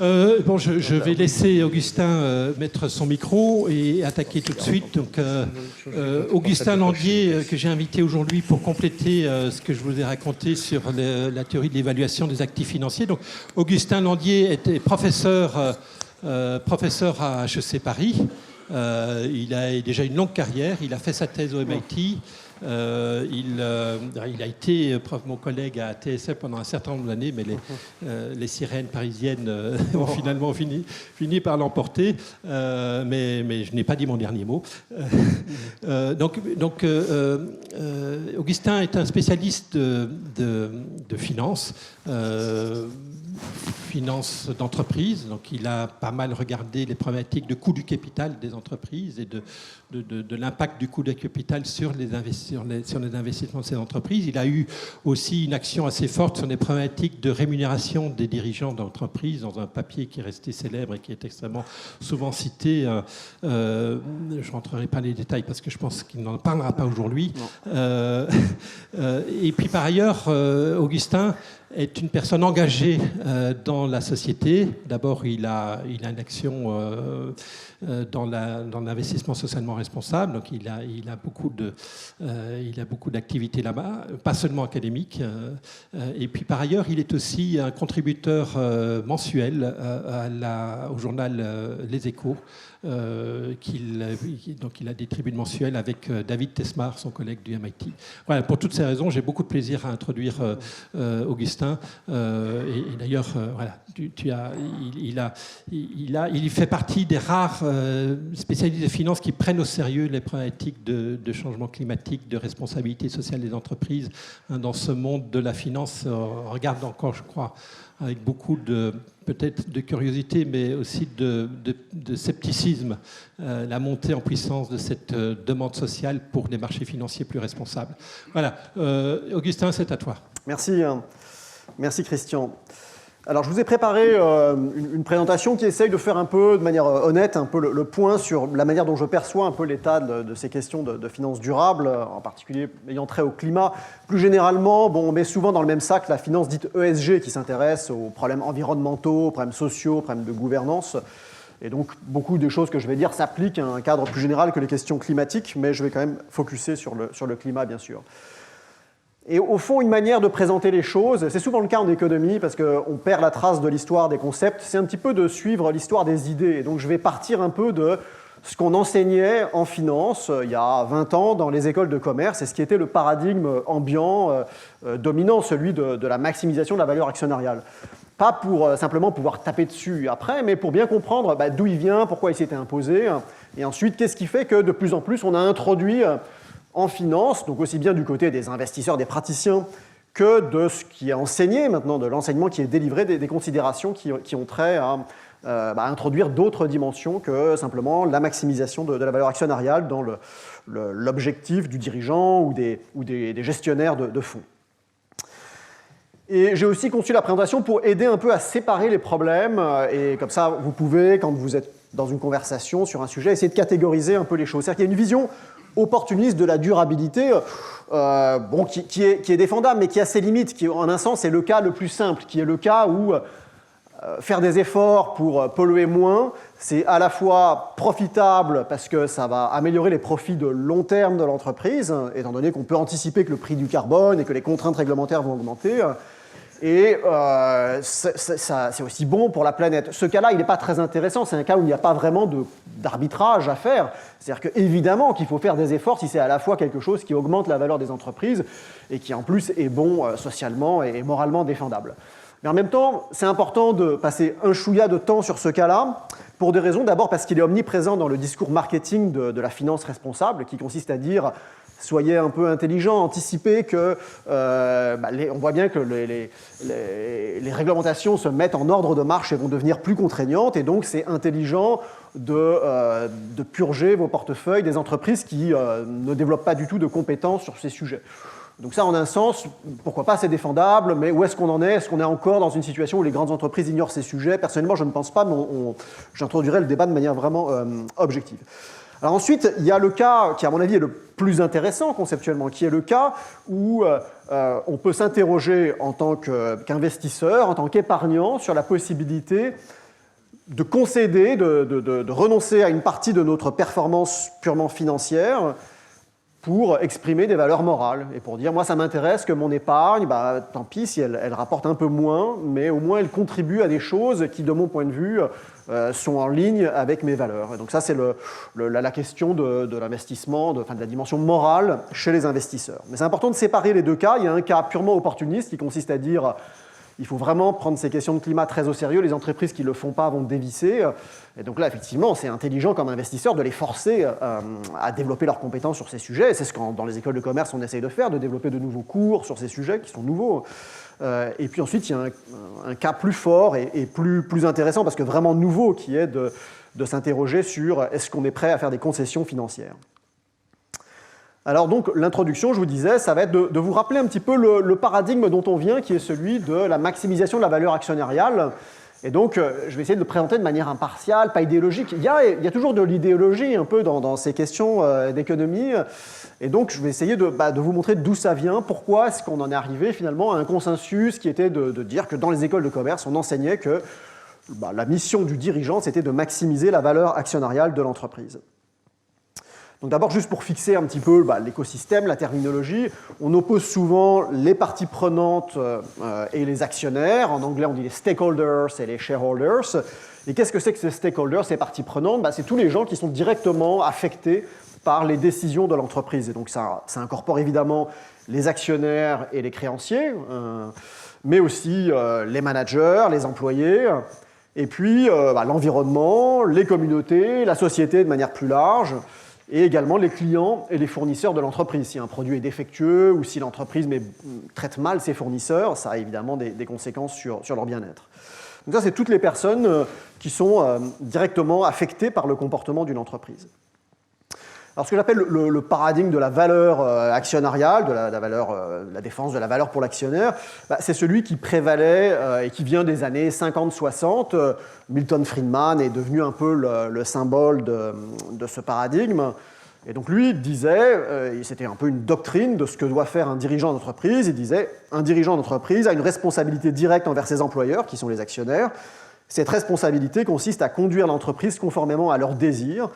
Je vais laisser Augustin mettre son micro et attaquer tout de suite. Donc, Augustin Landier, que j'ai invité aujourd'hui pour compléter ce que je vous ai raconté sur la théorie de l'évaluation des actifs financiers. Donc, Augustin Landier était professeur à HEC Paris. Il a déjà une longue carrière. Il a fait sa thèse au MIT. Il a été mon collègue à TSF pendant un certain nombre d'années, mais les sirènes parisiennes ont finalement fini par l'emporter. Mais je n'ai pas dit mon dernier mot. Augustin est un spécialiste de finance. Finance d'entreprise, donc il a pas mal regardé les problématiques de coût du capital des entreprises et de l'impact du coût du capital sur les investissements de ces entreprises. Il a eu aussi une action assez forte sur les problématiques de rémunération des dirigeants d'entreprises dans un papier qui est resté célèbre et qui est extrêmement souvent cité. Je ne rentrerai pas dans les détails parce que je pense qu'il n'en parlera pas aujourd'hui. Et puis par ailleurs, Augustin est une personne engagée dans la société. D'abord, il a une action dans l'investissement socialement responsable. Donc, il a beaucoup d'activités là-bas, pas seulement académiques. Et puis, par ailleurs, il est aussi un contributeur mensuel au journal Les Échos. Donc il a des tribunes mensuelles avec David Tesmar, son collègue du MIT. Voilà, pour toutes ces raisons, j'ai beaucoup de plaisir à introduire Augustin. Et d'ailleurs, voilà, il fait partie des rares spécialistes de finance qui prennent au sérieux les problématiques de changement climatique, de responsabilité sociale des entreprises dans ce monde de la finance. On regarde encore, je crois, avec beaucoup peut-être de curiosité, mais aussi de scepticisme, la montée en puissance de cette demande sociale pour des marchés financiers plus responsables. Voilà. Augustin, c'est à toi. Merci. Merci, Christian. Alors, je vous ai préparé une présentation qui essaye de faire un peu, de manière honnête, un peu le point sur la manière dont je perçois un peu l'état de ces questions de finances durables, en particulier ayant trait au climat. Plus généralement, on met souvent dans le même sac la finance dite ESG qui s'intéresse aux problèmes environnementaux, aux problèmes sociaux, aux problèmes de gouvernance. Et donc, beaucoup des choses que je vais dire s'appliquent à un cadre plus général que les questions climatiques, mais je vais quand même focuser sur le climat, bien sûr. Et au fond, une manière de présenter les choses, c'est souvent le cas en économie parce qu'on perd la trace de l'histoire des concepts, c'est un petit peu de suivre l'histoire des idées. Et donc je vais partir un peu de ce qu'on enseignait en finance il y a 20 ans dans les écoles de commerce et ce qui était le paradigme ambiant dominant, celui de la maximisation de la valeur actionnariale. Pas pour simplement pouvoir taper dessus après, mais pour bien comprendre d'où il vient, pourquoi il s'était imposé, et ensuite qu'est-ce qui fait que de plus en plus on a introduit en finance, donc aussi bien du côté des investisseurs, des praticiens, que de ce qui est enseigné maintenant, de l'enseignement qui est délivré, des considérations qui ont trait à introduire d'autres dimensions que simplement la maximisation de la valeur actionnariale dans l'objectif du dirigeant ou des gestionnaires de fonds. Et j'ai aussi conçu la présentation pour aider un peu à séparer les problèmes, et comme ça, vous pouvez, quand vous êtes dans une conversation sur un sujet, essayer de catégoriser un peu les choses. C'est-à-dire qu'il y a une vision opportuniste de la durabilité, qui est défendable, mais qui a ses limites, qui en un sens est le cas le plus simple, qui est le cas où faire des efforts pour polluer moins, c'est à la fois profitable parce que ça va améliorer les profits de long terme de l'entreprise, étant donné qu'on peut anticiper que le prix du carbone et que les contraintes réglementaires vont augmenter, et c'est aussi bon pour la planète. Ce cas-là, il n'est pas très intéressant, c'est un cas où il n'y a pas vraiment d'arbitrage à faire. C'est-à-dire qu'évidemment qu'il faut faire des efforts si c'est à la fois quelque chose qui augmente la valeur des entreprises et qui en plus est bon socialement et moralement défendable. Mais en même temps, c'est important de passer un chouïa de temps sur ce cas-là, pour des raisons. D'abord parce qu'il est omniprésent dans le discours marketing de la finance responsable, qui consiste à dire « soyez un peu intelligents, anticipez que… on voit bien que les réglementations se mettent en ordre de marche et vont devenir plus contraignantes, et donc c'est intelligent de purger vos portefeuilles des entreprises qui ne développent pas du tout de compétences sur ces sujets. » Donc ça, en un sens, pourquoi pas, c'est défendable, mais où est-ce qu'on en est? Est-ce qu'on est encore dans une situation où les grandes entreprises ignorent ces sujets? Personnellement, je ne pense pas, mais j'introduirai le débat de manière vraiment objective. Alors ensuite, il y a le cas qui, à mon avis, est le plus intéressant conceptuellement, qui est le cas où on peut s'interroger en tant qu'investisseur, en tant qu'épargnant, sur la possibilité de concéder, de renoncer à une partie de notre performance purement financière pour exprimer des valeurs morales et pour dire, moi, ça m'intéresse que mon épargne, bah, tant pis si elle rapporte un peu moins, mais au moins elle contribue à des choses qui, de mon point de vue, sont en ligne avec mes valeurs. Et donc ça, c'est la question de l'investissement, de la dimension morale chez les investisseurs. Mais c'est important de séparer les deux cas. Il y a un cas purement opportuniste qui consiste à dire il faut vraiment prendre ces questions de climat très au sérieux. Les entreprises qui ne le font pas vont dévisser. Et donc là, effectivement, c'est intelligent comme investisseur de les forcer à développer leurs compétences sur ces sujets. C'est ce que dans les écoles de commerce, on essaye de faire, de développer de nouveaux cours sur ces sujets qui sont nouveaux. Et puis ensuite, il y a un cas plus fort et plus intéressant, parce que vraiment nouveau, qui est de s'interroger sur est-ce qu'on est prêt à faire des concessions financières. Alors donc, l'introduction, je vous disais, ça va être de vous rappeler un petit peu le paradigme dont on vient, qui est celui de la maximisation de la valeur actionnariale. Et donc, je vais essayer de le présenter de manière impartiale, pas idéologique. Il y a toujours de l'idéologie un peu dans ces questions d'économie. Et donc, je vais essayer de vous montrer d'où ça vient, pourquoi est-ce qu'on en est arrivé finalement à un consensus qui était de dire que dans les écoles de commerce, on enseignait que la mission du dirigeant, c'était de maximiser la valeur actionnariale de l'entreprise. Donc d'abord, juste pour fixer un petit peu l'écosystème, la terminologie, on oppose souvent les parties prenantes et les actionnaires. En anglais, on dit les stakeholders et les shareholders. Et qu'est-ce que c'est que ces stakeholders, ces parties prenantes ? C'est tous les gens qui sont directement affectés par les décisions de l'entreprise. Et donc ça incorpore évidemment les actionnaires et les créanciers, mais aussi les managers, les employés, et puis l'environnement, les communautés, la société de manière plus large, et également les clients et les fournisseurs de l'entreprise. Si un produit est défectueux ou si l'entreprise traite mal ses fournisseurs, ça a évidemment des conséquences sur leur bien-être. Donc ça, c'est toutes les personnes qui sont directement affectées par le comportement d'une entreprise. Alors ce que j'appelle le paradigme de la valeur actionnariale, de la défense de la valeur pour l'actionnaire, c'est celui qui prévalait et qui vient des années 50-60. Milton Friedman est devenu un peu le symbole de ce paradigme. Et donc lui disait, c'était un peu une doctrine de ce que doit faire un dirigeant d'entreprise, il disait un dirigeant d'entreprise a une responsabilité directe envers ses employeurs, qui sont les actionnaires. Cette responsabilité consiste à conduire l'entreprise conformément à leurs désirs.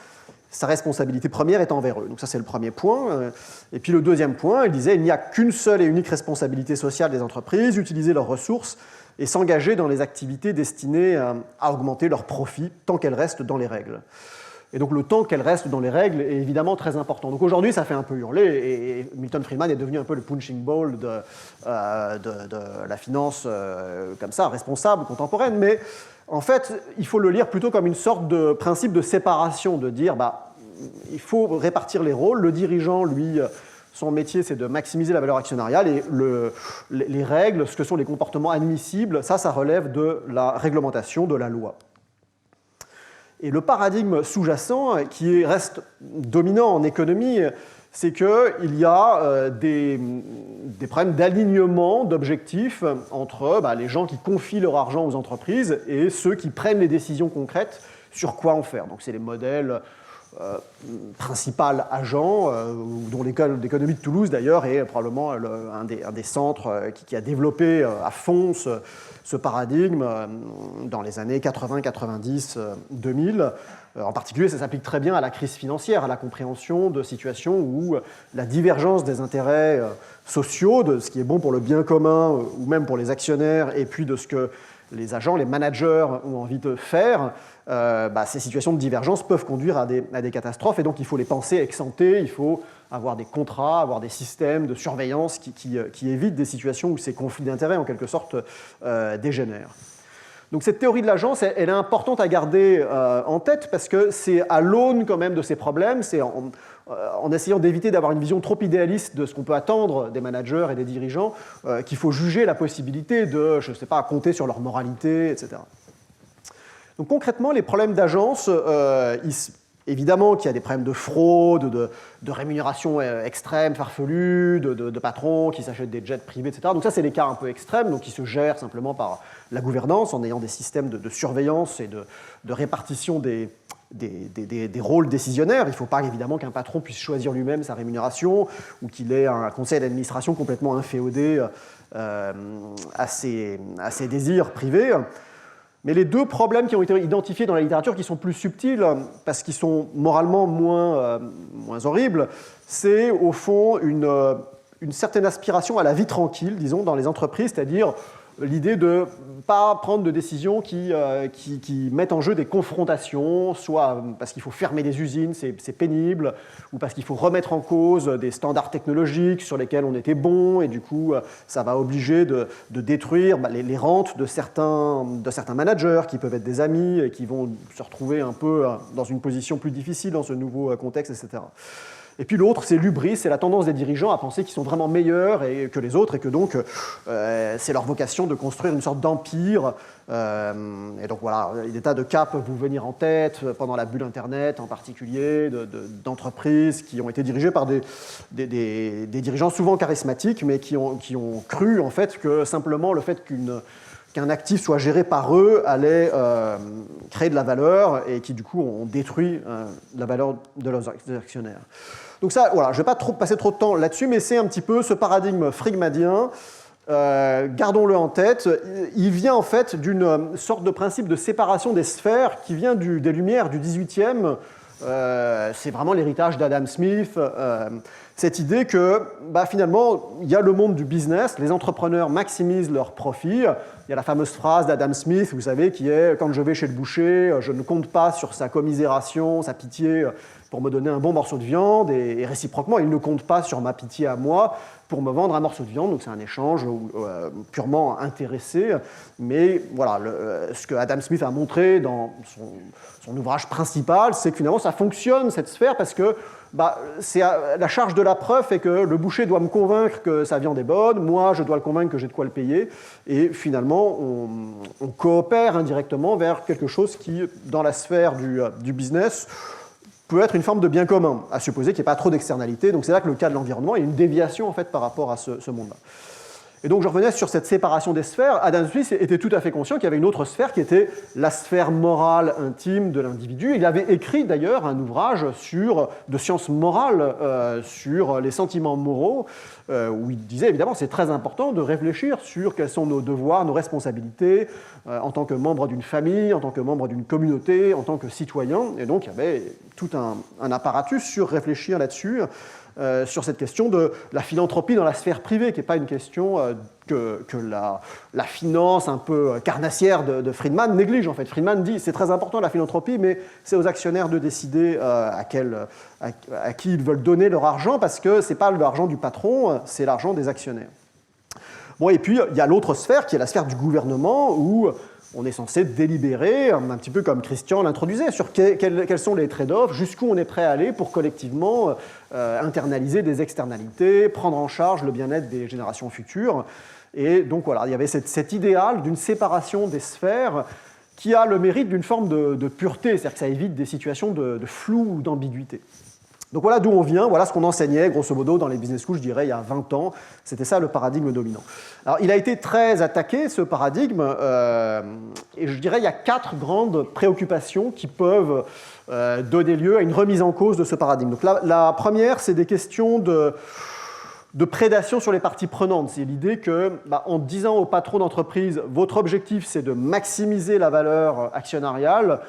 Sa responsabilité première est envers eux. Donc ça, c'est le premier point. Et puis le deuxième point, il disait il n'y a qu'une seule et unique responsabilité sociale des entreprises, utiliser leurs ressources et s'engager dans les activités destinées à augmenter leurs profits tant qu'elles restent dans les règles. Et donc le temps qu'elles restent dans les règles est évidemment très important. Donc aujourd'hui, ça fait un peu hurler, et Milton Friedman est devenu un peu le punching ball de la finance comme ça, responsable, contemporaine, mais en fait, il faut le lire plutôt comme une sorte de principe de séparation, de dire il faut répartir les rôles. Le dirigeant, lui, son métier, c'est de maximiser la valeur actionnariale, et les règles, ce que sont les comportements admissibles, ça relève de la réglementation, de la loi. Et le paradigme sous-jacent, qui reste dominant en économie, c'est qu'il y a des problèmes d'alignement d'objectifs entre les gens qui confient leur argent aux entreprises et ceux qui prennent les décisions concrètes sur quoi en faire. Donc c'est les modèles principal agent, dont l'école d'économie de Toulouse d'ailleurs est probablement un des centres qui a développé à fond ce paradigme dans les années 80, 90, 2000. En particulier, ça s'applique très bien à la crise financière, à la compréhension de situations où la divergence des intérêts sociaux, de ce qui est bon pour le bien commun ou même pour les actionnaires, et puis de ce que les agents, les managers ont envie de faire, ces situations de divergence peuvent conduire à des catastrophes, et donc il faut les penser ex ante, il faut avoir des contrats, avoir des systèmes de surveillance qui évitent des situations où ces conflits d'intérêts, en quelque sorte, dégénèrent. Donc cette théorie de l'agence, elle est importante à garder en tête, parce que c'est à l'aune quand même de ces problèmes, c'est en essayant d'éviter d'avoir une vision trop idéaliste de ce qu'on peut attendre des managers et des dirigeants, qu'il faut juger la possibilité de, je ne sais pas, compter sur leur moralité, etc. Donc concrètement, les problèmes d'agence, évidemment qu'il y a des problèmes de fraude, de rémunération extrême, farfelue, de patrons qui s'achètent des jets privés, etc. Donc ça, c'est des cas un peu extrêmes, donc qui se gèrent simplement par la gouvernance, en ayant des systèmes de surveillance et de répartition des rôles décisionnaires. Il ne faut pas évidemment qu'un patron puisse choisir lui-même sa rémunération, ou qu'il ait un conseil d'administration complètement inféodé à ses désirs privés. Mais les deux problèmes qui ont été identifiés dans la littérature, qui sont plus subtils, parce qu'ils sont moralement moins horribles, c'est au fond une certaine aspiration à la vie tranquille, disons, dans les entreprises, c'est-à-dire l'idée de ne pas prendre de décisions qui mettent en jeu des confrontations, soit parce qu'il faut fermer des usines, c'est pénible, ou parce qu'il faut remettre en cause des standards technologiques sur lesquels on était bon, et du coup, ça va obliger de détruire les rentes de certains managers qui peuvent être des amis et qui vont se retrouver un peu dans une position plus difficile dans ce nouveau contexte, etc. Et puis l'autre, c'est l'hubris, c'est la tendance des dirigeants à penser qu'ils sont vraiment meilleurs que les autres et que donc c'est leur vocation de construire une sorte d'empire. Et donc voilà, des tas de cas peuvent vous venir en tête pendant la bulle Internet en particulier, d'entreprises qui ont été dirigées par des dirigeants souvent charismatiques, mais qui ont cru en fait que simplement le fait qu'un actif soit géré par eux allait créer de la valeur et qui du coup ont détruit la valeur de leurs actionnaires. Donc ça, voilà, je ne vais pas passer trop de temps là-dessus, mais c'est un petit peu ce paradigme frigmadien. Gardons-le en tête. Il vient en fait d'une sorte de principe de séparation des sphères qui vient des Lumières du XVIIIe. C'est vraiment l'héritage d'Adam Smith. Cette idée que finalement, il y a le monde du business, les entrepreneurs maximisent leurs profits. Il y a la fameuse phrase d'Adam Smith, vous savez, qui est « Quand je vais chez le boucher, je ne compte pas sur sa commisération, sa pitié pour me donner un bon morceau de viande, et réciproquement, il ne compte pas sur ma pitié à moi pour me vendre un morceau de viande. » Donc c'est un échange purement intéressé. Mais voilà, ce que Adam Smith a montré dans son ouvrage principal, c'est que finalement, ça fonctionne, cette sphère, parce que c'est la charge de la preuve fait que le boucher doit me convaincre que sa viande est bonne, moi je dois le convaincre que j'ai de quoi le payer, et finalement on coopère indirectement vers quelque chose qui, dans la sphère du business, peut être une forme de bien commun, à supposer qu'il n'y ait pas trop d'externalités. Donc c'est là que le cas de l'environnement est une déviation en fait par rapport à ce monde-là. Et donc je revenais sur cette séparation des sphères. Adam Smith était tout à fait conscient qu'il y avait une autre sphère qui était la sphère morale intime de l'individu. Il avait écrit d'ailleurs un ouvrage de sciences morales sur les sentiments moraux, où il disait évidemment c'est très important de réfléchir sur quels sont nos devoirs, nos responsabilités en tant que membre d'une famille, en tant que membre d'une communauté, en tant que citoyen. Et donc il y avait tout un apparatus sur réfléchir là-dessus. Sur cette question de la philanthropie dans la sphère privée, qui n'est pas une question que la finance un peu carnassière de Friedman néglige. En fait, Friedman dit c'est très important la philanthropie, mais c'est aux actionnaires de décider à qui ils veulent donner leur argent, parce que ce n'est pas l'argent du patron, c'est l'argent des actionnaires. Bon, et puis il y a l'autre sphère, qui est la sphère du gouvernement, où on est censé délibérer, un petit peu comme Christian l'introduisait, sur quels sont les trade-offs, jusqu'où on est prêt à aller pour collectivement internaliser des externalités, prendre en charge le bien-être des générations futures. Et donc voilà, il y avait cet idéal d'une séparation des sphères qui a le mérite d'une forme de pureté, c'est-à-dire que ça évite des situations de flou ou d'ambiguïté. Donc voilà d'où on vient, voilà ce qu'on enseignait grosso modo dans les business schools, je dirais, il y a 20 ans. C'était ça le paradigme dominant. Alors il a été très attaqué, ce paradigme, et je dirais il y a 4 grandes préoccupations qui peuvent donner lieu à une remise en cause de ce paradigme. Donc la première, c'est des questions de prédation sur les parties prenantes. C'est l'idée que, en disant aux patrons d'entreprise, votre objectif c'est de maximiser la valeur actionnariale,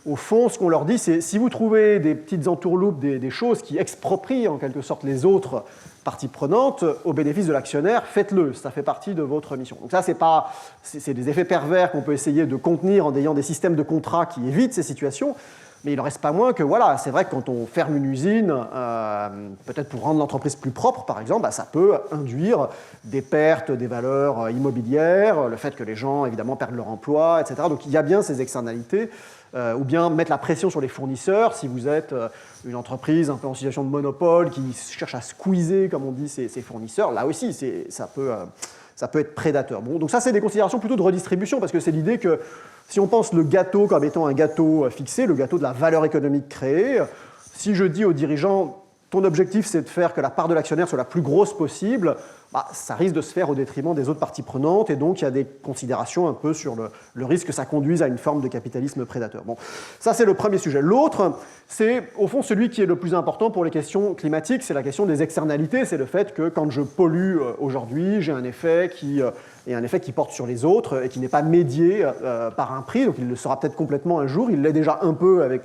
au fond, ce qu'on leur dit, c'est si vous trouvez des petites entourloupes, des choses qui exproprient en quelque sorte les autres parties prenantes au bénéfice de l'actionnaire, faites-le, ça fait partie de votre mission. Donc ça, c'est des effets pervers qu'on peut essayer de contenir en ayant des systèmes de contrats qui évitent ces situations, mais il n'en reste pas moins que, voilà, c'est vrai que quand on ferme une usine, peut-être pour rendre l'entreprise plus propre, par exemple, ça peut induire des pertes des valeurs immobilières, le fait que les gens, évidemment, perdent leur emploi, etc. Donc il y a bien ces externalités. Ou bien mettre la pression sur les fournisseurs, si vous êtes une entreprise un peu en situation de monopole qui cherche à squeezer, comme on dit, ses fournisseurs, là aussi, ça peut être prédateur. Bon, donc ça, c'est des considérations plutôt de redistribution, parce que c'est l'idée que si on pense le gâteau comme étant un gâteau fixé, le gâteau de la valeur économique créée, si je dis aux dirigeants, ton objectif, c'est de faire que la part de l'actionnaire soit la plus grosse possible, ça risque de se faire au détriment des autres parties prenantes, et donc il y a des considérations un peu sur le risque que ça conduise à une forme de capitalisme prédateur. Bon, ça c'est le premier sujet. L'autre, c'est au fond celui qui est le plus important pour les questions climatiques, c'est la question des externalités, c'est le fait que quand je pollue aujourd'hui, j'ai un effet qui et un effet qui porte sur les autres et qui n'est pas médié par un prix. Donc il le sera peut-être complètement un jour, il l'est déjà un peu avec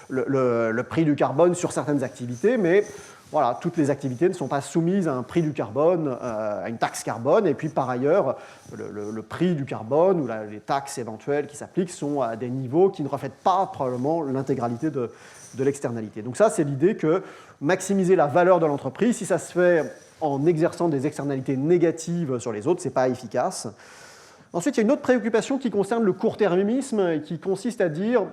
le prix du carbone sur certaines activités, mais voilà, toutes les activités ne sont pas soumises à un prix du carbone, à une taxe carbone, et puis par ailleurs, le prix du carbone ou les taxes éventuelles qui s'appliquent sont à des niveaux qui ne reflètent pas probablement l'intégralité de l'externalité. Donc ça, c'est l'idée que maximiser la valeur de l'entreprise, si ça se fait en exerçant des externalités négatives sur les autres, ce n'est pas efficace. Ensuite, il y a une autre préoccupation qui concerne le court-termisme et qui consiste à dire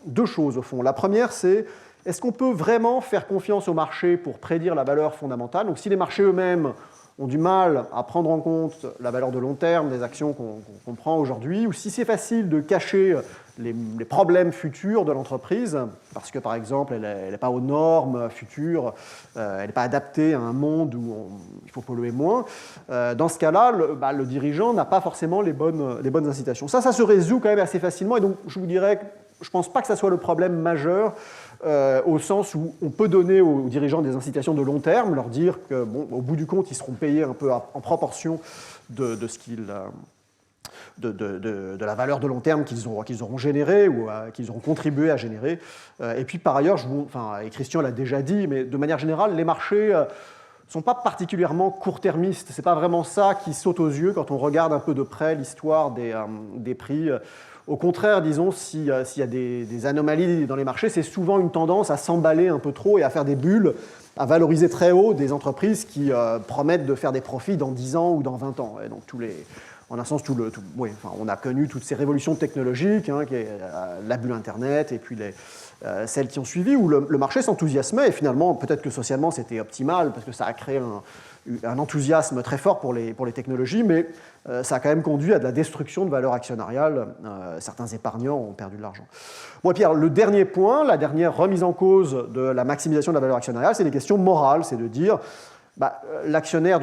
deux choses au fond. La première, c'est est-ce qu'on peut vraiment faire confiance au marché pour prédire la valeur fondamentale? Donc si les marchés eux-mêmes ont du mal à prendre en compte la valeur de long terme des actions qu'on prend aujourd'hui, ou si c'est facile de cacher les problèmes futurs de l'entreprise, parce que par exemple elle n'est pas aux normes futures, elle n'est pas adaptée à un monde où il faut polluer moins, dans ce cas-là, le dirigeant n'a pas forcément les bonnes incitations. Ça se résout quand même assez facilement, et donc je vous dirais que je ne pense pas que ça soit le problème majeur, au sens où on peut donner aux dirigeants des incitations de long terme, leur dire que, bon, au bout du compte, ils seront payés un peu en proportion de la valeur de long terme qu'ils auront générée ou qu'ils auront contribué à générer. Et puis par ailleurs, et Christian l'a déjà dit, mais de manière générale, les marchés ne sont pas particulièrement court-termistes. Ce n'est pas vraiment ça qui saute aux yeux quand on regarde un peu de près l'histoire des prix. Au contraire, disons, s'il y a des anomalies dans les marchés, c'est souvent une tendance à s'emballer un peu trop et à faire des bulles, à valoriser très haut des entreprises qui promettent de faire des profits dans 10 ans ou dans 20 ans. Et donc, en un sens, on a connu toutes ces révolutions technologiques, qui est la bulle Internet et puis celles qui ont suivi, où le marché s'enthousiasmait, et finalement, peut-être que socialement, c'était optimal, parce que ça a créé un enthousiasme très fort pour les technologies, mais ça a quand même conduit à de la destruction de valeur actionnariale. Certains épargnants ont perdu de l'argent. Bon, et puis, le dernier point, la dernière remise en cause de la maximisation de la valeur actionnariale, c'est des questions morales, c'est de dire l'actionnaire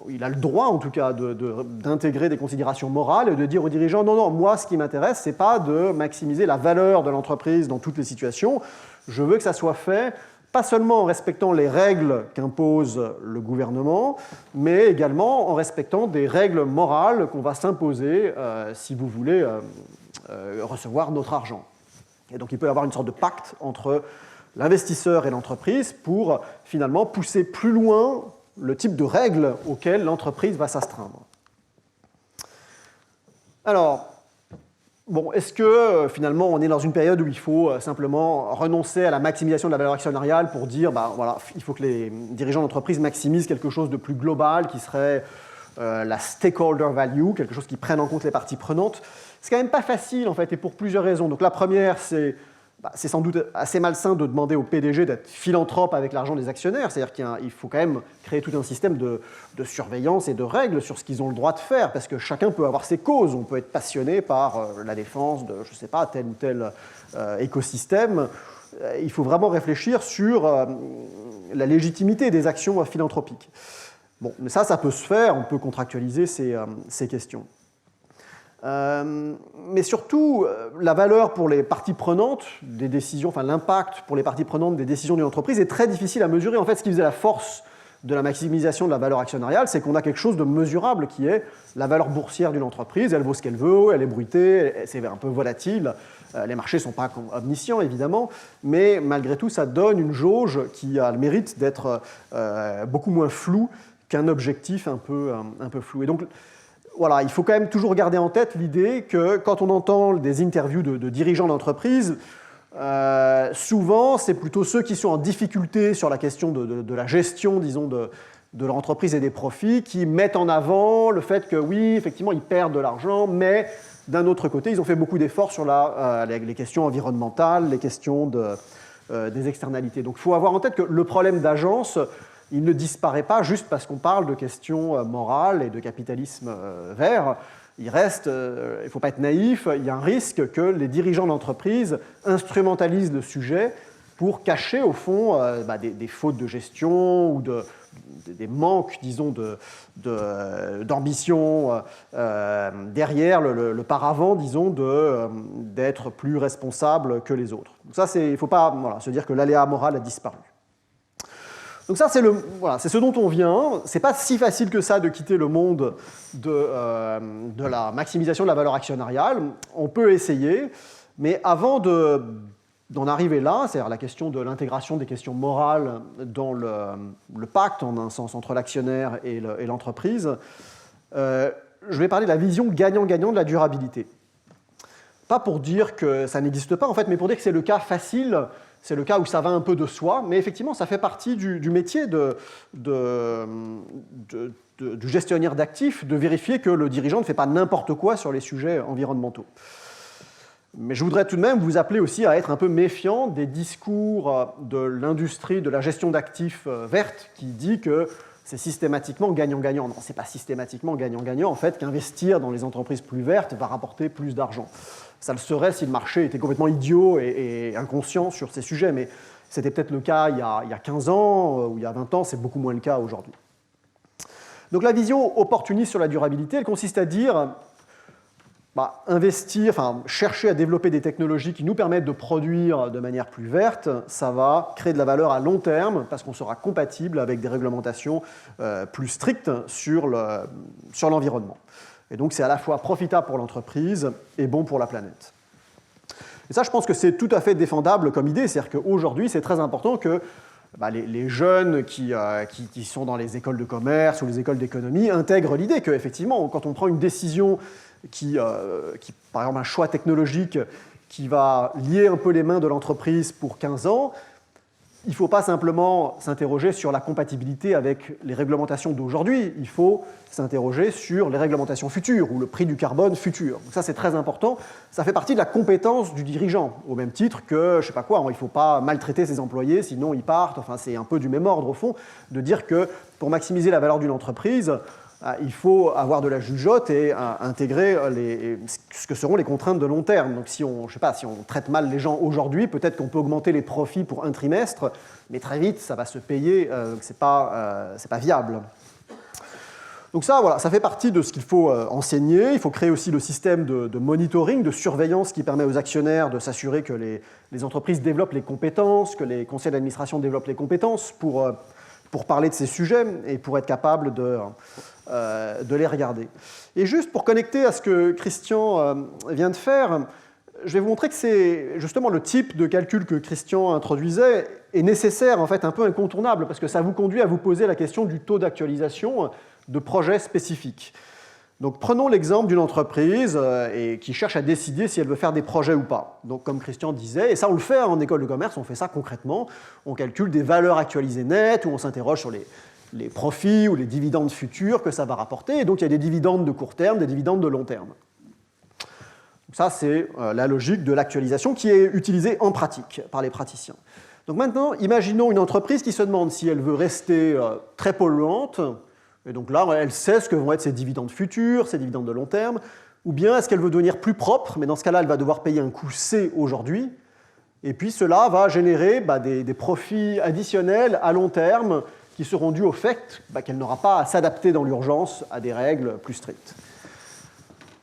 il a le droit, en tout cas, d'intégrer des considérations morales et de dire aux dirigeants, non, moi, ce qui m'intéresse, ce n'est pas de maximiser la valeur de l'entreprise dans toutes les situations. Je veux que ça soit fait, pas seulement en respectant les règles qu'impose le gouvernement, mais également en respectant des règles morales qu'on va s'imposer si vous voulez recevoir notre argent. Et donc, il peut y avoir une sorte de pacte entre l'investisseur et l'entreprise pour, finalement, pousser plus loin le type de règles auxquelles l'entreprise va s'astreindre. Alors, bon, est-ce que finalement on est dans une période où il faut simplement renoncer à la maximisation de la valeur actionnariale pour dire, voilà, il faut que les dirigeants d'entreprise maximisent quelque chose de plus global qui serait la stakeholder value, quelque chose qui prenne en compte les parties prenantes? C'est quand même pas facile en fait, et pour plusieurs raisons. Donc la première, c'est sans doute assez malsain de demander au PDG d'être philanthrope avec l'argent des actionnaires. C'est-à-dire qu'il faut quand même créer tout un système de surveillance et de règles sur ce qu'ils ont le droit de faire, parce que chacun peut avoir ses causes. On peut être passionné par la défense de, je ne sais pas, tel ou tel écosystème. Il faut vraiment réfléchir sur la légitimité des actions philanthropiques. Bon, mais ça peut se faire, on peut contractualiser ces questions. Mais surtout, la valeur pour les parties prenantes des décisions, enfin l'impact pour les parties prenantes des décisions d'une entreprise est très difficile à mesurer. En fait, ce qui faisait la force de la maximisation de la valeur actionnariale, c'est qu'on a quelque chose de mesurable qui est la valeur boursière d'une entreprise. Elle vaut ce qu'elle veut, elle est bruitée, c'est un peu volatile. Les marchés ne sont pas omniscients, évidemment, mais malgré tout, ça donne une jauge qui a le mérite d'être beaucoup moins floue qu'un objectif un peu flou. Et donc, voilà, il faut quand même toujours garder en tête l'idée que quand on entend des interviews de dirigeants d'entreprise, souvent c'est plutôt ceux qui sont en difficulté sur la question de la gestion, disons, de leur entreprise et des profits, qui mettent en avant le fait que oui, effectivement, ils perdent de l'argent, mais d'un autre côté, ils ont fait beaucoup d'efforts sur les questions environnementales, les questions des externalités. Donc il faut avoir en tête que le problème d'agence, il ne disparaît pas juste parce qu'on parle de questions morales et de capitalisme vert. Il reste, il ne faut pas être naïf, il y a un risque que les dirigeants d'entreprise instrumentalisent le sujet pour cacher, au fond, des fautes de gestion ou des manques, disons, d'ambition derrière le paravent, disons, d'être plus responsable que les autres. Donc ça, il ne faut pas se dire que l'aléa moral a disparu. Donc ça, c'est ce dont on vient. C'est pas si facile que ça de quitter le monde de la maximisation de la valeur actionnariale. On peut essayer, mais avant d'en arriver là, c'est-à-dire la question de l'intégration des questions morales dans le pacte, en un sens, entre l'actionnaire et l'entreprise, je vais parler de la vision gagnant-gagnant de la durabilité. Pas pour dire que ça n'existe pas, en fait, mais pour dire que c'est le cas facile, c'est le cas où ça va un peu de soi, mais effectivement, ça fait partie du métier du gestionnaire d'actifs, de vérifier que le dirigeant ne fait pas n'importe quoi sur les sujets environnementaux. Mais je voudrais tout de même vous appeler aussi à être un peu méfiant des discours de l'industrie de la gestion d'actifs verte qui dit que c'est systématiquement gagnant-gagnant. Non, ce n'est pas systématiquement gagnant-gagnant, en fait, qu'investir dans les entreprises plus vertes va rapporter plus d'argent. Ça le serait si le marché était complètement idiot et inconscient sur ces sujets, mais c'était peut-être le cas il y a 15 ans ou il y a 20 ans, c'est beaucoup moins le cas aujourd'hui. Donc la vision opportuniste sur la durabilité, elle consiste à dire chercher à développer des technologies qui nous permettent de produire de manière plus verte, ça va créer de la valeur à long terme parce qu'on sera compatible avec des réglementations plus strictes sur l'environnement. Et donc c'est à la fois profitable pour l'entreprise et bon pour la planète. Et ça, je pense que c'est tout à fait défendable comme idée, c'est-à-dire qu'aujourd'hui, c'est très important que les jeunes qui sont dans les écoles de commerce ou les écoles d'économie intègrent l'idée qu'effectivement, quand on prend une décision qui, par exemple, un choix technologique qui va lier un peu les mains de l'entreprise pour 15 ans, il ne faut pas simplement s'interroger sur la compatibilité avec les réglementations d'aujourd'hui, il faut s'interroger sur les réglementations futures ou le prix du carbone futur. Donc ça, c'est très important. Ça fait partie de la compétence du dirigeant, au même titre que, je ne sais pas quoi, il ne faut pas maltraiter ses employés, sinon ils partent. Enfin, c'est un peu du même ordre, au fond, de dire que pour maximiser la valeur d'une entreprise, il faut avoir de la jugeote et intégrer ce que seront les contraintes de long terme. Donc si on traite mal les gens aujourd'hui, peut-être qu'on peut augmenter les profits pour un trimestre, mais très vite, ça va se payer, c'est pas viable. Donc ça, voilà, ça fait partie de ce qu'il faut enseigner. Il faut créer aussi le système de monitoring, de surveillance qui permet aux actionnaires de s'assurer que les entreprises développent les compétences, que les conseils d'administration développent les compétences pour parler de ces sujets et pour être capable de les regarder. Et juste pour connecter à ce que Christian vient de faire, je vais vous montrer que c'est justement le type de calcul que Christian introduisait est nécessaire, en fait un peu incontournable, parce que ça vous conduit à vous poser la question du taux d'actualisation de projets spécifiques. Donc prenons l'exemple d'une entreprise qui cherche à décider si elle veut faire des projets ou pas. Donc comme Christian disait, et ça on le fait en école de commerce, on fait ça concrètement, on calcule des valeurs actualisées nettes, où on s'interroge sur les profits ou les dividendes futurs que ça va rapporter, et donc il y a des dividendes de court terme, des dividendes de long terme. Donc ça c'est la logique de l'actualisation qui est utilisée en pratique par les praticiens. Donc maintenant, imaginons une entreprise qui se demande si elle veut rester très polluante, et donc là, elle sait ce que vont être ses dividendes futurs, ses dividendes de long terme, ou bien est-ce qu'elle veut devenir plus propre, mais dans ce cas-là, elle va devoir payer un coût C aujourd'hui, et puis cela va générer des profits additionnels à long terme qui seront dus au fait qu'elle n'aura pas à s'adapter dans l'urgence à des règles plus strictes.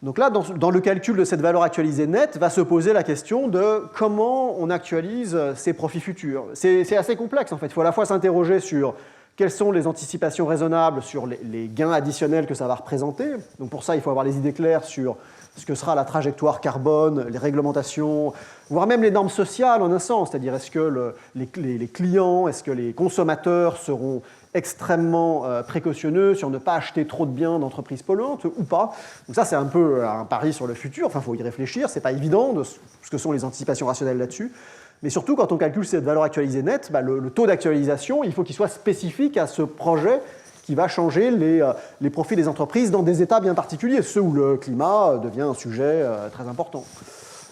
Donc là, dans le calcul de cette valeur actualisée nette, va se poser la question de comment on actualise ces profits futurs. C'est assez complexe en fait, il faut à la fois s'interroger sur quelles sont les anticipations raisonnables sur les gains additionnels que ça va représenter. Donc pour ça, il faut avoir les idées claires sur ce que sera la trajectoire carbone, les réglementations, voire même les normes sociales en un sens, c'est-à-dire est-ce que les clients, est-ce que les consommateurs seront extrêmement précautionneux sur ne pas acheter trop de biens d'entreprises polluantes ou pas. Donc ça, c'est un peu un pari sur le futur, enfin, il faut y réfléchir, c'est pas évident de ce que sont les anticipations rationnelles là-dessus. Mais surtout, quand on calcule cette valeur actualisée nette, le taux d'actualisation, il faut qu'il soit spécifique à ce projet qui va changer les profits des entreprises dans des états bien particuliers, ceux où le climat devient un sujet très important.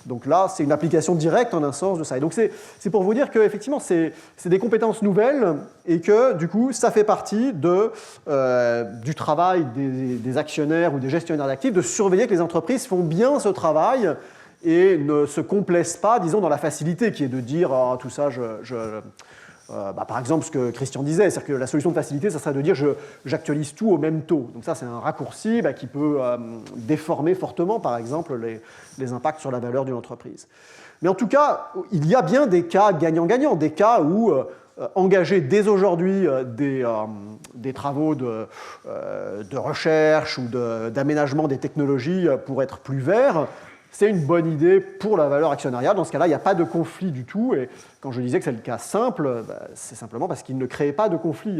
Donc là, c'est une application directe en un sens de ça. Et donc c'est pour vous dire qu'effectivement, c'est des compétences nouvelles et que du coup, ça fait partie du travail des actionnaires ou des gestionnaires d'actifs de surveiller que les entreprises font bien ce travail et ne se complaisent pas, disons, dans la facilité qui est de dire tout ça, par exemple, ce que Christian disait, c'est-à-dire que la solution de facilité, ça serait de dire j'actualise tout au même taux. Donc ça, c'est un raccourci qui peut déformer fortement, par exemple, les impacts sur la valeur d'une entreprise. Mais en tout cas, il y a bien des cas gagnant-gagnant, des cas où engager dès aujourd'hui des travaux de recherche ou d'aménagement des technologies pour être plus verts, c'est une bonne idée pour la valeur actionnariale. Dans ce cas-là, il n'y a pas de conflit du tout. Et quand je disais que c'est le cas simple, c'est simplement parce qu'il ne crée pas de conflit.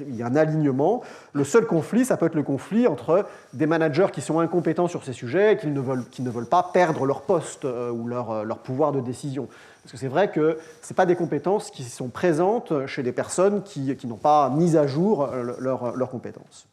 Il y a un alignement. Le seul conflit, ça peut être le conflit entre des managers qui sont incompétents sur ces sujets et qui ne veulent pas perdre leur poste ou leur pouvoir de décision. Parce que c'est vrai que ce n'est pas des compétences qui sont présentes chez des personnes qui n'ont pas mis à jour leurs compétences.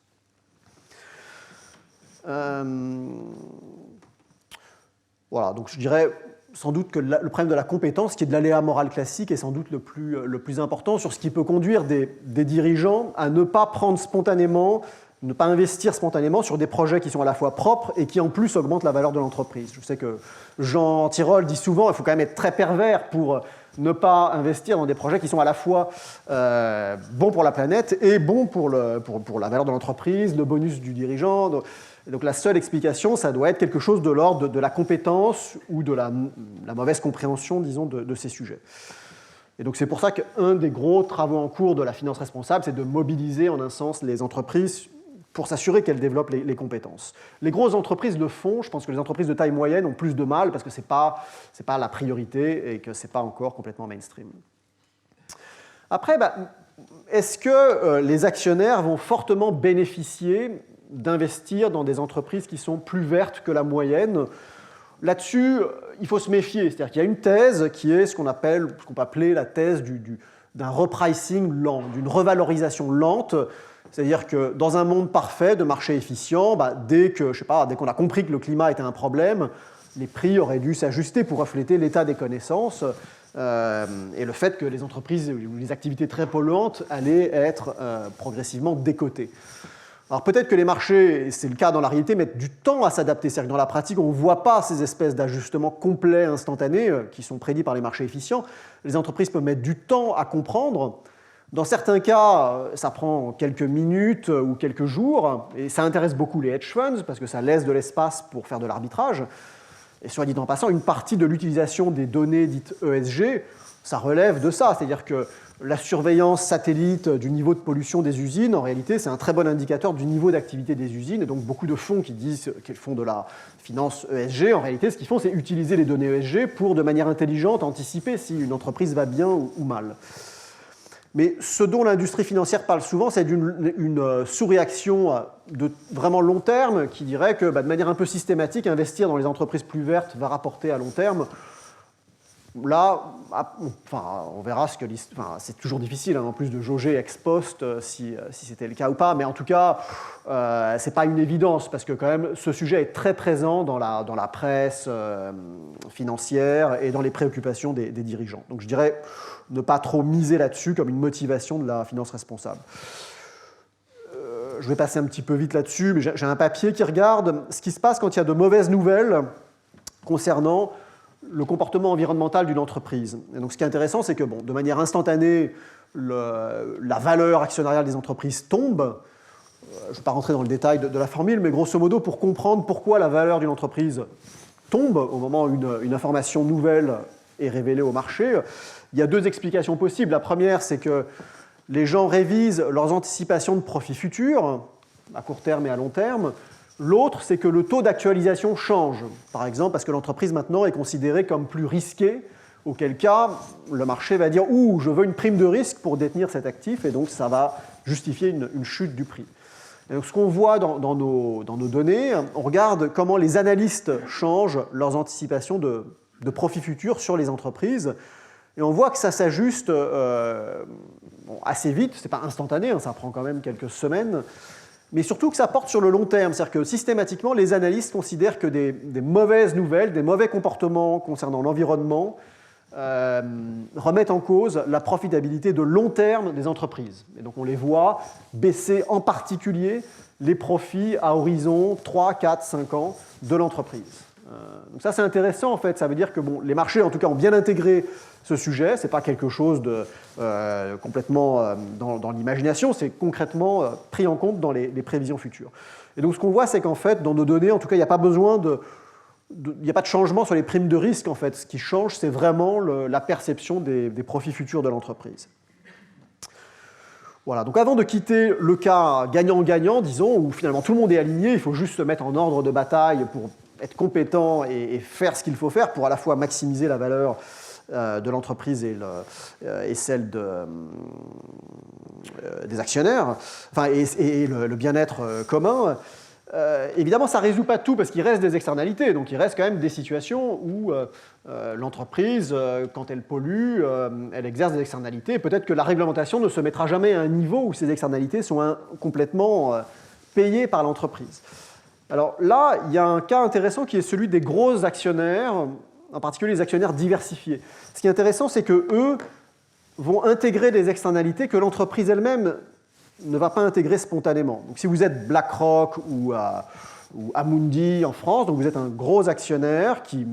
Voilà, donc je dirais sans doute que le problème de la compétence, qui est de l'aléa moral classique, est sans doute le plus important sur ce qui peut conduire des dirigeants à ne pas prendre spontanément, ne pas investir spontanément sur des projets qui sont à la fois propres et qui en plus augmentent la valeur de l'entreprise. Je sais que Jean Tirole dit souvent qu'il faut quand même être très pervers pour ne pas investir dans des projets qui sont à la fois bons pour la planète et bons pour la valeur de l'entreprise, le bonus du dirigeant. Donc la seule explication, ça doit être quelque chose de l'ordre de la compétence ou de la mauvaise compréhension, disons, de ces sujets. Et donc c'est pour ça qu'un des gros travaux en cours de la finance responsable, c'est de mobiliser en un sens les entreprises pour s'assurer qu'elles développent les compétences. Les grosses entreprises le font, je pense que les entreprises de taille moyenne ont plus de mal parce que ce n'est pas la priorité et que ce n'est pas encore complètement mainstream. Après, est-ce que les actionnaires vont fortement bénéficier d'investir dans des entreprises qui sont plus vertes que la moyenne? Là-dessus, il faut se méfier. C'est-à-dire qu'il y a une thèse qui est ce qu'on peut appeler la thèse d'un repricing lent, d'une revalorisation lente. C'est-à-dire que dans un monde parfait de marché efficient, dès qu'on a compris que le climat était un problème, les prix auraient dû s'ajuster pour refléter l'état des connaissances et le fait que les entreprises ou les activités très polluantes allaient être progressivement décotées. Alors peut-être que les marchés, c'est le cas dans la réalité, mettent du temps à s'adapter. C'est-à-dire que dans la pratique, on ne voit pas ces espèces d'ajustements complets, instantanés, qui sont prédits par les marchés efficients. Les entreprises peuvent mettre du temps à comprendre. Dans certains cas, ça prend quelques minutes ou quelques jours, et ça intéresse beaucoup les hedge funds, parce que ça laisse de l'espace pour faire de l'arbitrage. Et soit dit en passant, une partie de l'utilisation des données dites ESG, ça relève de ça. C'est-à-dire que la surveillance satellite du niveau de pollution des usines, en réalité, c'est un très bon indicateur du niveau d'activité des usines. Et donc, beaucoup de fonds qui disent qu'ils font de la finance ESG, en réalité, ce qu'ils font, c'est utiliser les données ESG pour, de manière intelligente, anticiper si une entreprise va bien ou mal. Mais ce dont l'industrie financière parle souvent, c'est d'une sous-réaction de vraiment long terme qui dirait que, de manière un peu systématique, investir dans les entreprises plus vertes va rapporter à long terme. Là, on verra ce que c'est toujours difficile, en plus de jauger ex post si c'était le cas ou pas, mais en tout cas, c'est pas une évidence parce que quand même, ce sujet est très présent dans la presse financière et dans les préoccupations des dirigeants. Donc, je dirais ne pas trop miser là-dessus comme une motivation de la finance responsable. Je vais passer un petit peu vite là-dessus, mais j'ai un papier qui regarde ce qui se passe quand il y a de mauvaises nouvelles concernant le comportement environnemental d'une entreprise. Et donc, ce qui est intéressant, c'est que, de manière instantanée, la valeur actionnariale des entreprises tombe. Je ne vais pas rentrer dans le détail de la formule, mais grosso modo, pour comprendre pourquoi la valeur d'une entreprise tombe au moment où une information nouvelle est révélée au marché, il y a deux explications possibles. La première, c'est que les gens révisent leurs anticipations de profits futurs, à court terme et à long terme. L'autre, c'est que le taux d'actualisation change, par exemple parce que l'entreprise maintenant est considérée comme plus risquée, auquel cas le marché va dire « Ouh, je veux une prime de risque pour détenir cet actif » et donc ça va justifier une chute du prix. Et donc, ce qu'on voit dans nos données, on regarde comment les analystes changent leurs anticipations de profits futurs sur les entreprises et on voit que ça s'ajuste assez vite, ce n'est pas instantané, ça prend quand même quelques semaines, mais surtout que ça porte sur le long terme. C'est-à-dire que systématiquement, les analystes considèrent que des mauvaises nouvelles, des mauvais comportements concernant l'environnement remettent en cause la profitabilité de long terme des entreprises. Et donc on les voit baisser en particulier les profits à horizon 3, 4, 5 ans de l'entreprise. Donc ça c'est intéressant en fait, ça veut dire que les marchés en tout cas ont bien intégré ce sujet, ce n'est pas quelque chose de complètement dans l'imagination, c'est concrètement pris en compte dans les prévisions futures. Et donc ce qu'on voit c'est qu'en fait dans nos données, en tout cas il n'y a pas besoin il n'y a pas de changement sur les primes de risque en fait, ce qui change c'est vraiment la perception des profits futurs de l'entreprise. Voilà, donc avant de quitter le cas gagnant-gagnant, disons, où finalement tout le monde est aligné, il faut juste se mettre en ordre de bataille pour être compétent et faire ce qu'il faut faire pour à la fois maximiser la valeur de l'entreprise et celle des actionnaires, enfin, et le bien-être commun. Évidemment, ça ne résout pas tout parce qu'il reste des externalités. Donc, il reste quand même des situations où l'entreprise, quand elle pollue, elle exerce des externalités. Peut-être que la réglementation ne se mettra jamais à un niveau où ces externalités sont complètement payées par l'entreprise. Alors là, il y a un cas intéressant qui est celui des gros actionnaires, en particulier les actionnaires diversifiés. Ce qui est intéressant, c'est qu'eux vont intégrer des externalités que l'entreprise elle-même ne va pas intégrer spontanément. Donc, si vous êtes BlackRock ou Amundi en France, donc vous êtes un gros actionnaire qui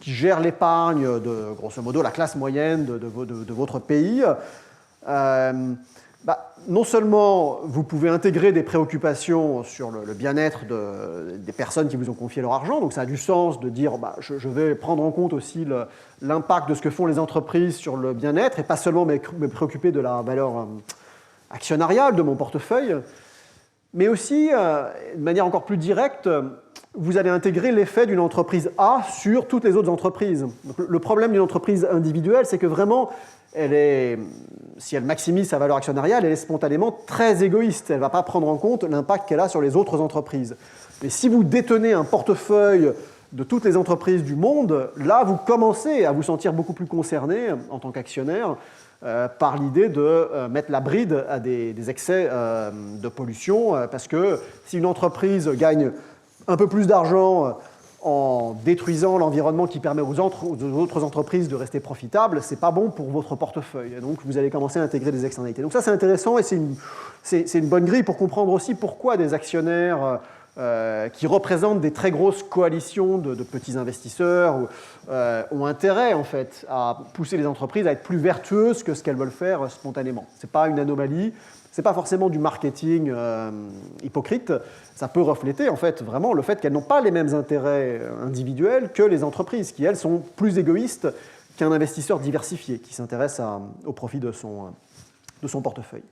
gère l'épargne de, grosso modo, la classe moyenne de votre pays, non seulement vous pouvez intégrer des préoccupations sur le bien-être des personnes qui vous ont confié leur argent, donc ça a du sens de dire je vais prendre en compte aussi l'impact de ce que font les entreprises sur le bien-être et pas seulement me préoccuper de la valeur actionnariale de mon portefeuille, mais aussi, de manière encore plus directe, vous allez intégrer l'effet d'une entreprise A sur toutes les autres entreprises. Donc, le problème d'une entreprise individuelle, c'est que vraiment, si elle maximise sa valeur actionnariale, elle est spontanément très égoïste. Elle ne va pas prendre en compte l'impact qu'elle a sur les autres entreprises. Mais si vous détenez un portefeuille de toutes les entreprises du monde, là, vous commencez à vous sentir beaucoup plus concerné en tant qu'actionnaire par l'idée de mettre la bride à des excès de pollution, parce que si une entreprise gagne un peu plus d'argent en détruisant l'environnement qui permet aux autres entreprises de rester profitables, ce n'est pas bon pour votre portefeuille. Et donc, vous allez commencer à intégrer des externalités. Donc ça, c'est intéressant et c'est une bonne grille pour comprendre aussi pourquoi des actionnaires qui représentent des très grosses coalitions de petits investisseurs ont intérêt, en fait, à pousser les entreprises à être plus vertueuses que ce qu'elles veulent faire spontanément. Ce n'est pas une anomalie. Ce n'est pas forcément du marketing hypocrite, ça peut refléter en fait vraiment le fait qu'elles n'ont pas les mêmes intérêts individuels que les entreprises, qui elles sont plus égoïstes qu'un investisseur diversifié, qui s'intéresse au profit de son portefeuille.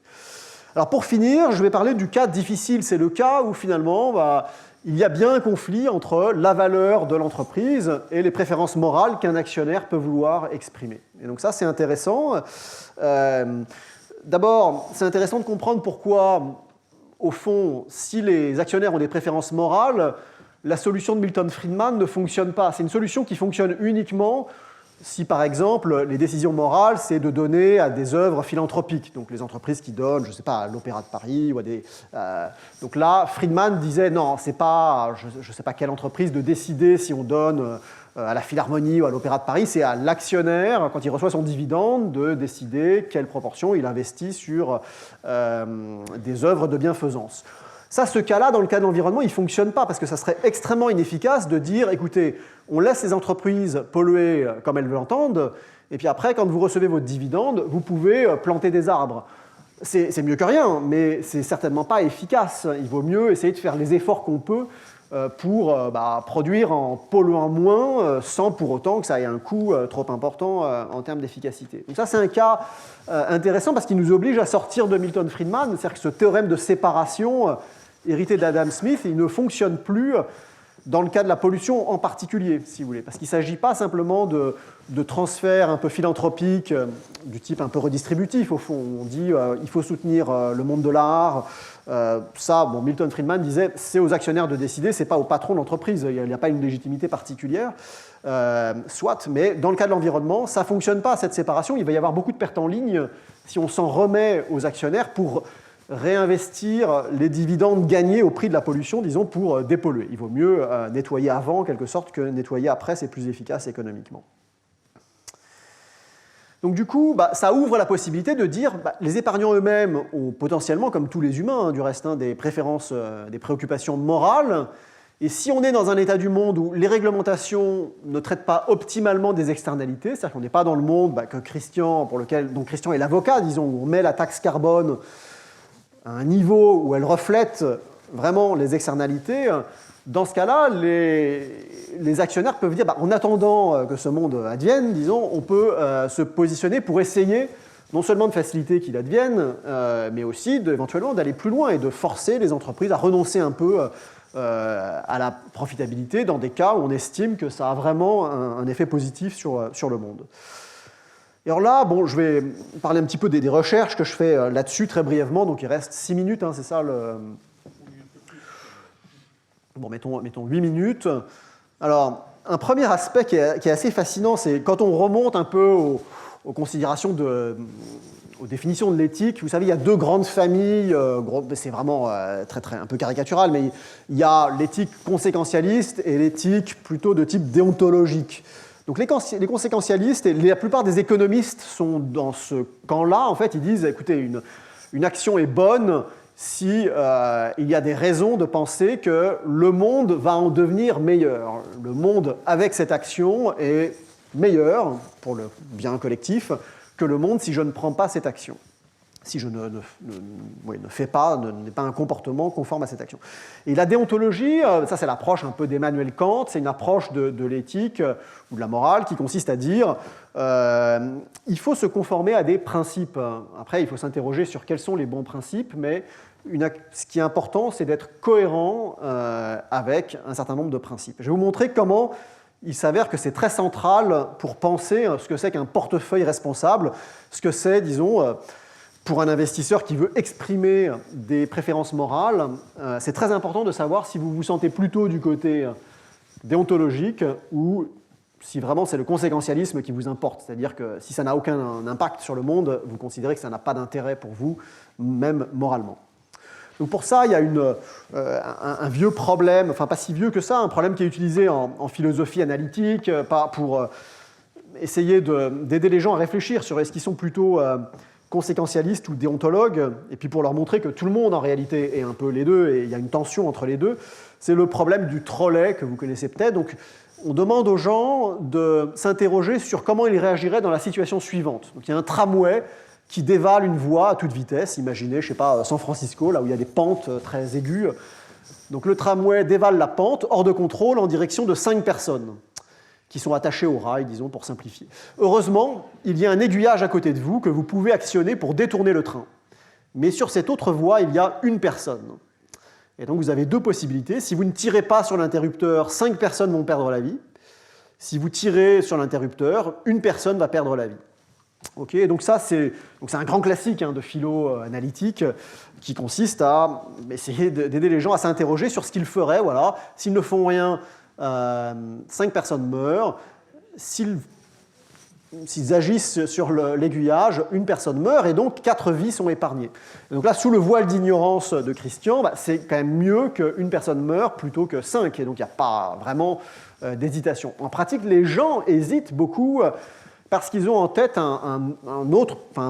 Alors pour finir, je vais parler du cas difficile, c'est le cas où finalement il y a bien un conflit entre la valeur de l'entreprise et les préférences morales qu'un actionnaire peut vouloir exprimer. Et donc ça c'est intéressant. D'abord, c'est intéressant de comprendre pourquoi, au fond, si les actionnaires ont des préférences morales, la solution de Milton Friedman ne fonctionne pas. C'est une solution qui fonctionne uniquement si, par exemple, les décisions morales, c'est de donner à des œuvres philanthropiques. Donc les entreprises qui donnent, je ne sais pas, à l'Opéra de Paris ou à des... Donc là, Friedman disait, non, c'est pas, je ne sais pas quelle entreprise, de décider si on donne à la Philharmonie ou à l'Opéra de Paris, c'est à l'actionnaire, quand il reçoit son dividende, de décider quelle proportion il investit sur des œuvres de bienfaisance. Ça, ce cas-là, dans le cas de l'environnement, il ne fonctionne pas parce que ça serait extrêmement inefficace de dire, écoutez, on laisse les entreprises polluer comme elles l'entendent, et puis après, quand vous recevez votre dividende, vous pouvez planter des arbres. C'est mieux que rien, mais c'est certainement pas efficace. Il vaut mieux essayer de faire les efforts qu'on peut pour produire en polluant moins, sans pour autant que ça ait un coût trop important en termes d'efficacité. Donc ça, c'est un cas intéressant parce qu'il nous oblige à sortir de Milton Friedman, c'est-à-dire que ce théorème de séparation hérité d'Adam Smith, il ne fonctionne plus dans le cas de la pollution en particulier, si vous voulez, parce qu'il ne s'agit pas simplement de transferts un peu philanthropiques, du type un peu redistributif, au fond. On dit il faut soutenir le monde de l'art. Milton Friedman disait c'est aux actionnaires de décider, ce n'est pas au patron de l'entreprise, il n'y a pas une légitimité particulière, soit, mais dans le cas de l'environnement, ça ne fonctionne pas, cette séparation. Il va y avoir beaucoup de pertes en ligne si on s'en remet aux actionnaires pour réinvestir les dividendes gagnés au prix de la pollution, disons, pour dépolluer. Il vaut mieux nettoyer avant, en quelque sorte, que nettoyer après, c'est plus efficace économiquement. Donc du coup, ça ouvre la possibilité de dire les épargnants eux-mêmes ont potentiellement, comme tous les humains, du reste, des préférences, des préoccupations morales. Et si on est dans un état du monde où les réglementations ne traitent pas optimalement des externalités, c'est-à-dire qu'on n'est pas dans le monde que Christian, dont Christian est l'avocat, disons, où on met la taxe carbone à un niveau où elle reflète vraiment les externalités, dans ce cas-là, les actionnaires peuvent dire, en attendant que ce monde advienne, disons, on peut se positionner pour essayer non seulement de faciliter qu'il advienne, mais aussi éventuellement d'aller plus loin et de forcer les entreprises à renoncer un peu à la profitabilité dans des cas où on estime que ça a vraiment un effet positif sur le monde. Et alors là, bon, je vais parler un petit peu des recherches que je fais là-dessus très brièvement, donc il reste 6 minutes, hein, c'est ça le... Bon, mettons 8 minutes. Alors, un premier aspect qui est assez fascinant, c'est quand on remonte un peu aux considérations aux définitions de l'éthique. Vous savez, il y a deux grandes familles, c'est vraiment très, un peu caricatural, mais il y a l'éthique conséquentialiste et l'éthique plutôt de type déontologique. Donc les conséquentialistes, et la plupart des économistes sont dans ce camp-là. En fait, ils disent, écoutez, une action est bonne si il y a des raisons de penser que le monde va en devenir meilleur. Le monde, avec cette action, est meilleur pour le bien collectif que le monde si je ne prends pas cette action. Si je ne fais pas, n'ai pas un comportement conforme à cette action. Et la déontologie, ça c'est l'approche un peu d'Emmanuel Kant, c'est une approche de l'éthique ou de la morale qui consiste à dire il faut se conformer à des principes. Après, il faut s'interroger sur quels sont les bons principes, mais ce qui est important, c'est d'être cohérent avec un certain nombre de principes. Je vais vous montrer comment il s'avère que c'est très central pour penser ce que c'est qu'un portefeuille responsable, ce que c'est, disons, pour un investisseur qui veut exprimer des préférences morales, c'est très important de savoir si vous vous sentez plutôt du côté déontologique ou si vraiment c'est le conséquentialisme qui vous importe. C'est-à-dire que si ça n'a aucun impact sur le monde, vous considérez que ça n'a pas d'intérêt pour vous, même moralement. Donc pour ça, il y a un vieux problème, enfin pas si vieux que ça, un problème qui est utilisé en philosophie analytique pour essayer d'aider les gens à réfléchir sur est-ce qu'ils sont plutôt conséquentialistes ou déontologues, et puis pour leur montrer que tout le monde en réalité est un peu les deux, et il y a une tension entre les deux. C'est le problème du trolley que vous connaissez peut-être. Donc on demande aux gens de s'interroger sur comment ils réagiraient dans la situation suivante. Donc il y a un tramway qui dévale une voie à toute vitesse. Imaginez, je ne sais pas, San Francisco, là où il y a des pentes très aiguës. Donc le tramway dévale la pente, hors de contrôle, en direction de 5 personnes qui sont attachées au rail, disons, pour simplifier. Heureusement, il y a un aiguillage à côté de vous que vous pouvez actionner pour détourner le train. Mais sur cette autre voie, il y a une personne. Et donc vous avez deux possibilités. Si vous ne tirez pas sur l'interrupteur, 5 personnes vont perdre la vie. Si vous tirez sur l'interrupteur, une personne va perdre la vie. Okay, donc ça, c'est un grand classique de philo analytique qui consiste à essayer d'aider les gens à s'interroger sur ce qu'ils feraient. Voilà. S'ils ne font rien, 5 personnes meurent. S'ils agissent sur l'aiguillage, une personne meurt et donc 4 vies sont épargnées. Et donc là, sous le voile d'ignorance de Christian, c'est quand même mieux qu'une personne meure plutôt que 5. Et donc il n'y a pas vraiment d'hésitation. En pratique, les gens hésitent beaucoup parce qu'ils ont en tête un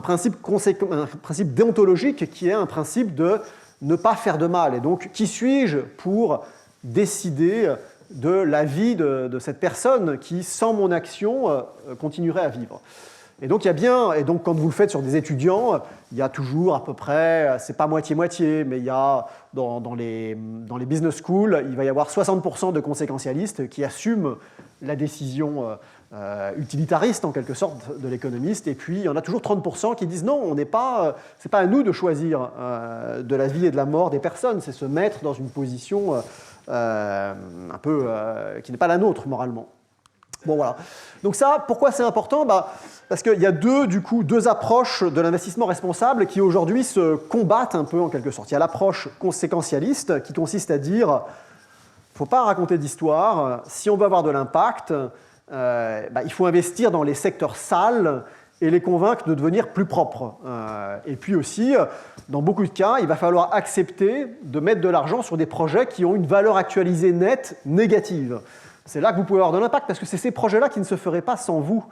principe déontologique qui est un principe de ne pas faire de mal. Et donc, qui suis-je pour décider de la vie de cette personne qui, sans mon action, continuerait à vivre? Et donc, quand vous le faites sur des étudiants, il y a toujours à peu près, c'est pas moitié-moitié, mais il y a dans les business schools, il va y avoir 60% de conséquentialistes qui assument la décision utilitariste en quelque sorte de l'économiste, et puis il y en a toujours 30% qui disent non, c'est pas à nous de choisir de la vie et de la mort des personnes, c'est se mettre dans une position un peu qui n'est pas la nôtre moralement. Bon voilà. Donc ça, pourquoi c'est important? Parce qu'il y a deux approches de l'investissement responsable qui aujourd'hui se combattent un peu en quelque sorte. Il y a l'approche conséquentialiste qui consiste à dire il ne faut pas raconter d'histoire, si on veut avoir de l'impact, il faut investir dans les secteurs sales et les convaincre de devenir plus propres. Et puis aussi, dans beaucoup de cas, il va falloir accepter de mettre de l'argent sur des projets qui ont une valeur actualisée nette négative. C'est là que vous pouvez avoir de l'impact, parce que c'est ces projets-là qui ne se feraient pas sans vous.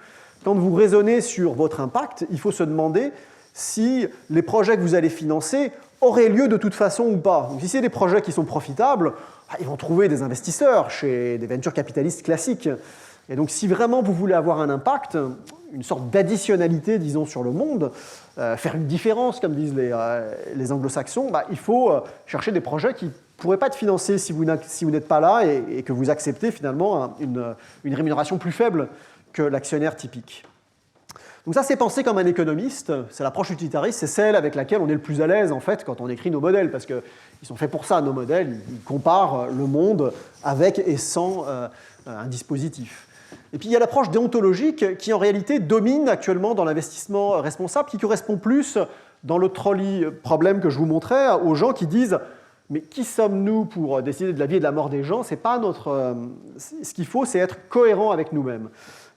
Quand vous raisonnez sur votre impact, il faut se demander si les projets que vous allez financer auraient lieu de toute façon ou pas. Donc, si c'est des projets qui sont profitables, ils vont trouver des investisseurs chez des venture capitalistes classiques. Et donc, si vraiment vous voulez avoir un impact, une sorte d'additionnalité, disons, sur le monde, faire une différence, comme disent les anglo-saxons, il faut chercher des projets qui ne pourraient pas être financés si vous n'êtes pas là et que vous acceptez finalement une rémunération plus faible que l'actionnaire typique. Donc ça, c'est pensé comme un économiste. C'est l'approche utilitariste, c'est celle avec laquelle on est le plus à l'aise, en fait, quand on écrit nos modèles, parce qu'ils sont faits pour ça, nos modèles. Ils comparent le monde avec et sans un dispositif. Et puis il y a l'approche déontologique qui, en réalité, domine actuellement dans l'investissement responsable, qui correspond plus, dans le trolley problème que je vous montrais, aux gens qui disent « Mais qui sommes-nous pour décider de la vie et de la mort des gens ? C'est pas notre... Ce qu'il faut, c'est être cohérent avec nous-mêmes. »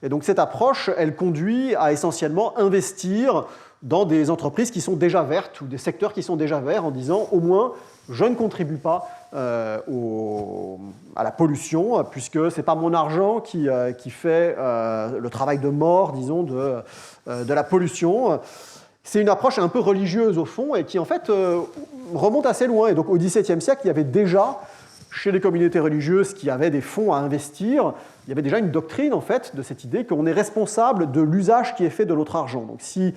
Et donc cette approche, elle conduit à essentiellement investir dans des entreprises qui sont déjà vertes ou des secteurs qui sont déjà verts en disant au moins je ne contribue pas à la pollution puisque ce n'est pas mon argent qui fait le travail de mort, disons, de la pollution. C'est une approche un peu religieuse au fond et qui en fait remonte assez loin. Et donc au XVIIe siècle, il y avait déjà chez les communautés religieuses qui avaient des fonds à investir, il y avait déjà une doctrine en fait de cette idée qu'on est responsable de l'usage qui est fait de notre argent. Donc si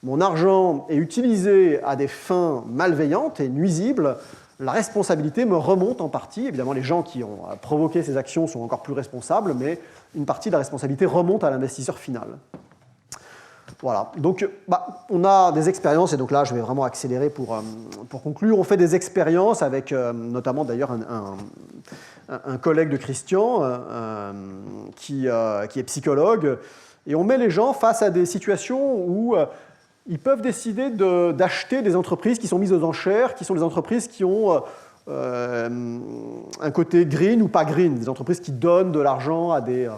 mon argent est utilisé à des fins malveillantes et nuisibles, la responsabilité me remonte en partie. Évidemment, les gens qui ont provoqué ces actions sont encore plus responsables, mais une partie de la responsabilité remonte à l'investisseur final. Voilà, donc on a des expériences, et donc là je vais vraiment accélérer pour conclure. On fait des expériences avec notamment d'ailleurs un collègue de Christian qui est psychologue, et on met les gens face à des situations où ils peuvent décider d'acheter des entreprises qui sont mises aux enchères, qui sont des entreprises qui ont un côté green ou pas green, des entreprises qui donnent de l'argent à des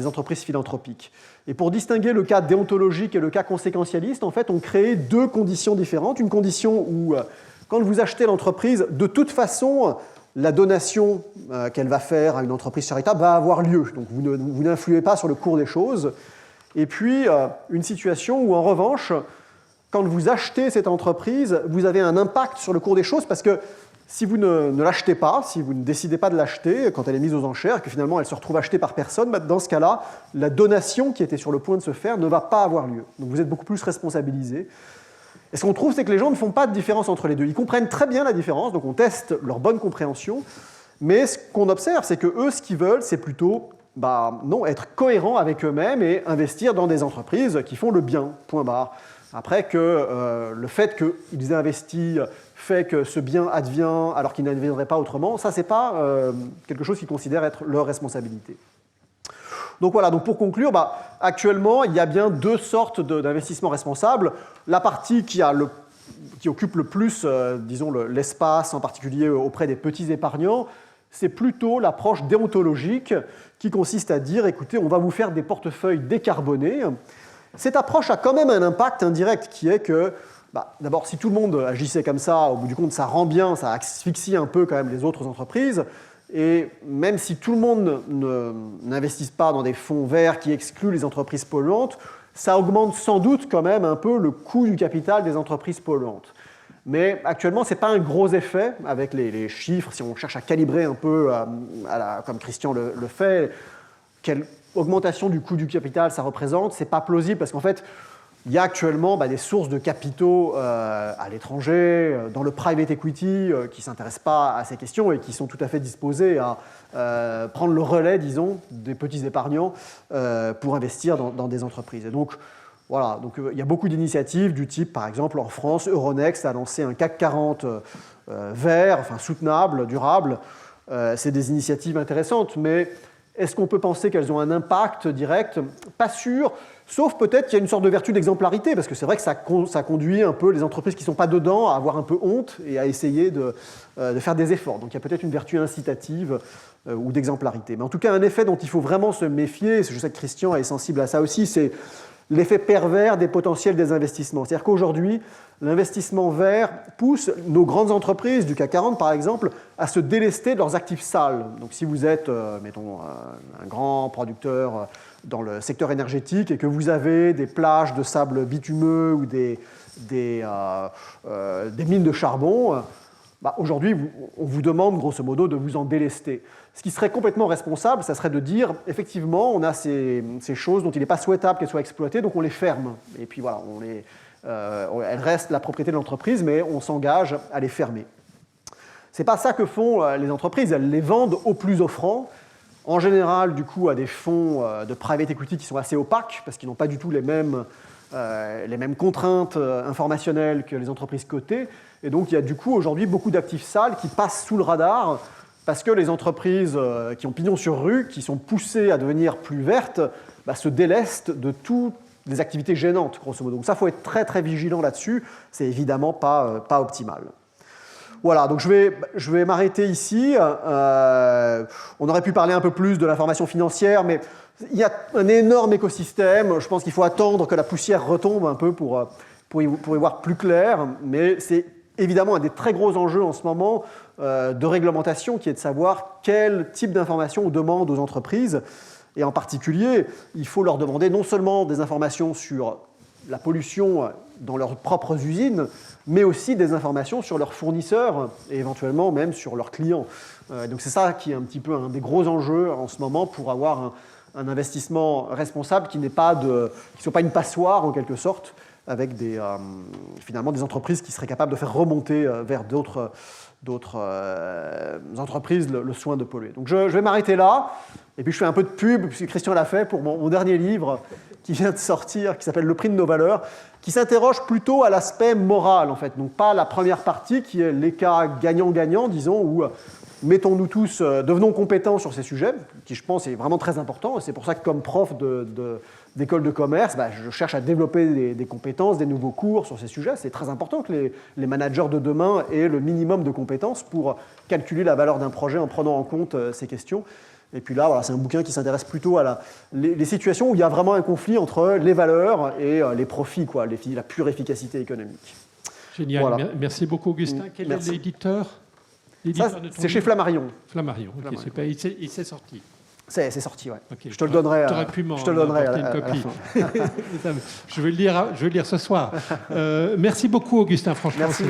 entreprises philanthropiques. Et pour distinguer le cas déontologique et le cas conséquentialiste, en fait, on crée deux conditions différentes. Une condition où, quand vous achetez l'entreprise, de toute façon, la donation qu'elle va faire à une entreprise charitable va avoir lieu. Donc vous n'influez pas sur le cours des choses. Et puis, une situation où, en revanche, quand vous achetez cette entreprise, vous avez un impact sur le cours des choses parce que si vous ne l'achetez pas, si vous ne décidez pas de l'acheter quand elle est mise aux enchères, que finalement elle se retrouve achetée par personne, dans ce cas-là, la donation qui était sur le point de se faire ne va pas avoir lieu. Donc vous êtes beaucoup plus responsabilisé. Et ce qu'on trouve, c'est que les gens ne font pas de différence entre les deux. Ils comprennent très bien la différence, donc on teste leur bonne compréhension, mais ce qu'on observe, c'est que eux, ce qu'ils veulent, c'est plutôt non, être cohérents avec eux-mêmes et investir dans des entreprises qui font le bien, point barre. Après que le fait qu'ils aient investi fait que ce bien advient alors qu'il n'adviendrait pas autrement, ça, ce n'est pas quelque chose qu'ils considèrent être leur responsabilité. Donc voilà, donc pour conclure, actuellement, il y a bien deux sortes d'investissements responsables. La partie qui occupe le plus, disons, l'espace, en particulier auprès des petits épargnants, c'est plutôt l'approche déontologique qui consiste à dire, écoutez, on va vous faire des portefeuilles décarbonés. Cette approche a quand même un impact indirect qui est que, d'abord, si tout le monde agissait comme ça, au bout du compte, ça rend bien, ça asphyxie un peu quand même les autres entreprises. Et même si tout le monde n'investit pas dans des fonds verts qui excluent les entreprises polluantes, ça augmente sans doute quand même un peu le coût du capital des entreprises polluantes. Mais actuellement, ce n'est pas un gros effet avec les chiffres, si on cherche à calibrer un peu, comme Christian le fait, quelle augmentation du coût du capital ça représente, ce n'est pas plausible parce qu'en fait, il y a actuellement des sources de capitaux à l'étranger, dans le private equity, qui ne s'intéressent pas à ces questions et qui sont tout à fait disposés à prendre le relais, disons, des petits épargnants pour investir dans des entreprises. Et donc, voilà, donc il y a beaucoup d'initiatives du type, par exemple, en France, Euronext a lancé un CAC 40 vert, enfin soutenable, durable. C'est des initiatives intéressantes, mais est-ce qu'on peut penser qu'elles ont un impact direct ? Pas sûr, sauf peut-être qu'il y a une sorte de vertu d'exemplarité, parce que c'est vrai que ça conduit un peu les entreprises qui ne sont pas dedans à avoir un peu honte et à essayer de faire des efforts. Donc il y a peut-être une vertu incitative ou d'exemplarité. Mais en tout cas, un effet dont il faut vraiment se méfier, je sais que Christian est sensible à ça aussi, c'est l'effet pervers des potentiels des investissements. C'est-à-dire qu'aujourd'hui, l'investissement vert pousse nos grandes entreprises du CAC 40, par exemple, à se délester de leurs actifs sales. Donc si vous êtes, mettons, un grand producteur dans le secteur énergétique et que vous avez des plages de sable bitumeux ou des mines de charbon, aujourd'hui, on vous demande grosso modo de vous en délester. Ce qui serait complètement responsable, ça serait de dire, effectivement, on a ces choses dont il n'est pas souhaitable qu'elles soient exploitées, donc on les ferme. Et puis voilà, elles restent la propriété de l'entreprise, mais on s'engage à les fermer. Ce n'est pas ça que font les entreprises, elles les vendent au plus offrant. en général, du coup, à des fonds de private equity qui sont assez opaques, parce qu'ils n'ont pas du tout les mêmes contraintes informationnelles que les entreprises cotées. Et donc, il y a du coup aujourd'hui beaucoup d'actifs sales qui passent sous le radar, parce que les entreprises qui ont pignon sur rue, qui sont poussées à devenir plus vertes, se délestent de toutes les activités gênantes, grosso modo. Donc ça, il faut être très très vigilant là-dessus. C'est évidemment pas optimal. Voilà, donc je vais m'arrêter ici. On aurait pu parler un peu plus de l'information financière, mais il y a un énorme écosystème. Je pense qu'il faut attendre que la poussière retombe un peu pour y voir plus clair. Mais c'est évidemment un des très gros enjeux en ce moment de réglementation, qui est de savoir quel type d'information on demande aux entreprises. Et en particulier, il faut leur demander non seulement des informations sur la pollution dans leurs propres usines, mais aussi des informations sur leurs fournisseurs et éventuellement même sur leurs clients. Donc c'est ça qui est un petit peu un des gros enjeux en ce moment pour avoir un investissement responsable qui ne soit pas une passoire en quelque sorte, avec finalement des entreprises qui seraient capables de faire remonter vers d'autres entreprises le soin de polluer. Donc je vais m'arrêter là, et puis je fais un peu de pub, puisque Christian l'a fait, pour mon dernier livre qui vient de sortir, qui s'appelle Le prix de nos valeurs, qui s'interroge plutôt à l'aspect moral, en fait. Donc pas la première partie, qui est les cas gagnant-gagnant, disons, où mettons-nous tous, devenons compétents sur ces sujets, qui je pense est vraiment très important. Et c'est pour ça que comme prof d'école de commerce, je cherche à développer des compétences, des nouveaux cours sur ces sujets. C'est très important que les managers de demain aient le minimum de compétences pour calculer la valeur d'un projet en prenant en compte ces questions. Et puis là, voilà, c'est un bouquin qui s'intéresse plutôt à les situations où il y a vraiment un conflit entre les valeurs et les profits, la pure efficacité économique. Génial. Voilà. Merci beaucoup, Augustin. Quel est l'éditeur? C'est chez Flammarion. Flammarion, ok. Il s'est sorti. C'est sorti, ouais. Okay. Je te le donnerai. Tu aurais pu m'en apporter une copie. Je vais le lire ce soir. Merci beaucoup, Augustin. Franchement, merci.